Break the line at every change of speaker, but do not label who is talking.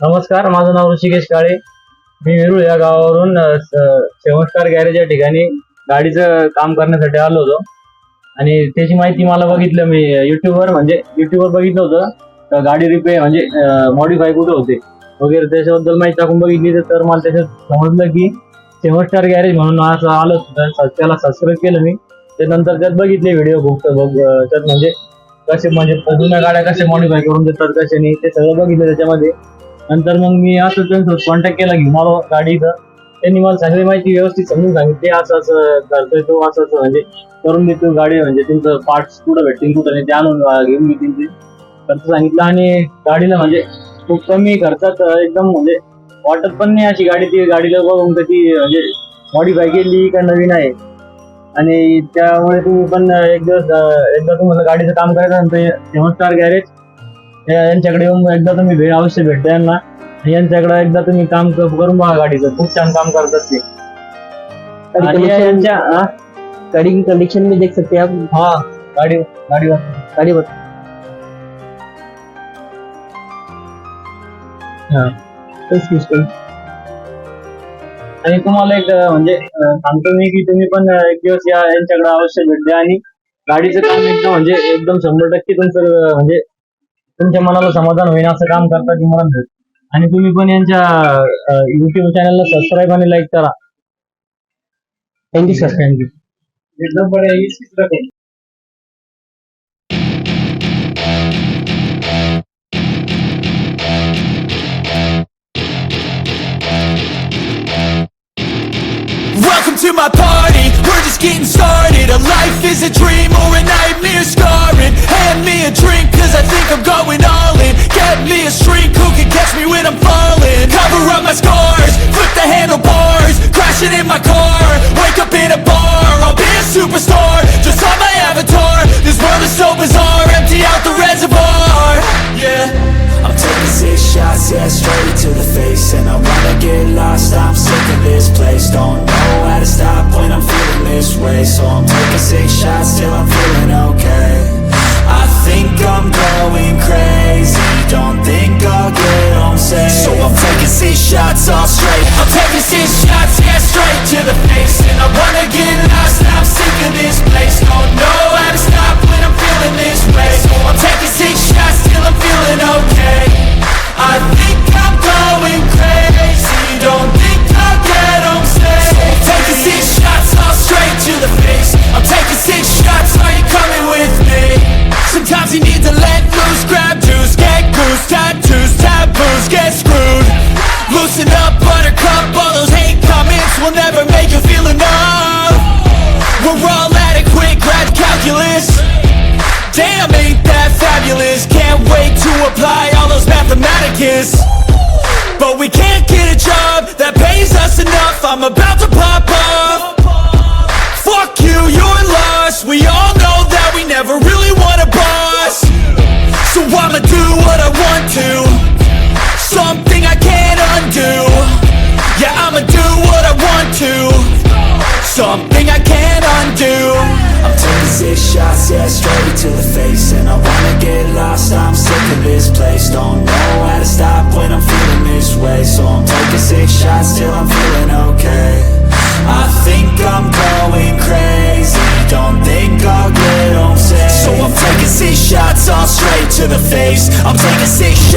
नमस्कार, माझं नाव 𝐭𝐻𝐞। मी विरुळ या गावावरून 𝐤𝐚𝐫𝐯𝐢𝐲 गॅरेज या ठिकाणी गाडीचं काम करण्यासाठी आलो होतो आणि त्याची माहिती मला बघितलं मी युट्यूबवर बघितलं होतं। तर गाडी रिपेअर म्हणजे मॉडिफाय कुठे होते वगैरे त्याच्याबद्दल माहिती टाकून बघितली तर मला त्याच्यात समजलं की 𝐤𝐚𝐫𝐯𝐢𝐲 गॅरेज म्हणून असं आलं, त्याला सबस्क्राईब केलं मी। त्यानंतर त्यात बघितले व्हिडिओ खूप त्यात म्हणजे कसे म्हणजे जुन्या गाड्या कसे मॉडिफाय करून देतात कसे नाही ते सगळं बघितलं त्याच्यामध्ये। नंतर मग मी असं त्यांच्यासोबत कॉन्टॅक्ट केला की मला गाडीचं त्यांनी मला सगळी माहिती व्यवस्थित समजून सांगितली, असं असं करतोय तो, असं असं म्हणजे करून देतो गाडी, म्हणजे तुमचं पार्ट्स कुठं भेटतील कुठं नाही ते आणून घेऊन घेतील ते खर्च सांगितलं। आणि गाडीला म्हणजे खूप कमी खर्चात एकदम म्हणजे वाटत पण नाही अशी गाडी, ती गाडीला बघून ती म्हणजे मॉडिफाय केली का नवीन आहे। आणि त्यामुळे तुम्ही पण एकदा तुम्हाला गाडीचं काम करायचं नंतर 𝐤𝐚𝐫𝐯𝐢𝐲 गॅरेज यांच्याकडे येऊन एकदा तुम्ही अवश्य भेटता यांना, यांच्याकडे एकदा तुम्ही काम करून बघा, गाडीचं खूप छान काम करतात ते।
गाड़ी की कंडीशन भी देख सकते हैं आप।
हाँ, गाड़ी आणि तुम्हाला एक म्हणजे सांगतो मी की तुम्ही पण एक दिवस यांच्याकडे अवश्य भेट द्या आणि गाडीचं काम एकदम म्हणजे एकदम 100% तुमचं म्हणजे तुमच्या मनाला समाधान होईल असं काम करता की मला। आणि तुम्ही पण यांच्या युट्यूब चॅनलला सबस्क्राईब आणि लाईक करा।
Thank you sir.
थँक्यू। एकदम बढिया।
Welcome to my party, we're just getting started. A life is a dream or a nightmare scarring. Hand me a drink cause I think I'm going all in. Get me a shrink who can catch me when I'm falling. Cover up my scars, flip the handlebars, crashing in my car, wake up in a bar. I'll be a superstar, just on my avatar. This world is so bizarre, empty out the reservoir. Yeah, I'm taking 6 shots, yeah, straight to the face. And I wanna get lost, I'm sick of this place. Don't know how to stop when I'm feeling this way. So I'm taking 6 shots till I'm feeling okay. I think I'm going crazy, don't think I'll get home safe. So I'm taking 6 shots all straight. I'm taking 6 shots, yeah, straight to the face. And I wanna get lost, I'm sick of this place. Don't know how to stop when I'm feeling this way. So I'm taking 6 shots till I'm feeling okay. I think I'm going crazy, don't think I'll get home safe. So I'm taking 6 shots all straight to the face. I'm taking 6 shots, are you coming with me? Sometimes you need to let loose, grab juice, get goose, tattoos, taboos, get screwed. Loosen up, buttercup, all those hate comments will never make you feel enough. We're all adequate, grad calculus. Damn, ain't that fabulous. Can't wait to apply all those mathematicus. But we can't get a job that pays us enough. I'm about to pop up. Fuck you, you're lost. We all know that we never really want a boss. So I'ma do what I want to, something I can't undo. Yeah, I'ma do what I want to, something I can't undo. I'm taking 6 shots, yeah, straight to the face. And I wanna get lost, I'm sick of this place. Don't know how to stop when I'm feeling this way. So I'm taking 6 shots till I'm feeling okay. I think I'm going crazy, don't think I'll get home safe. So I'm taking 6 shots all straight to the face. I'm taking 6 shots.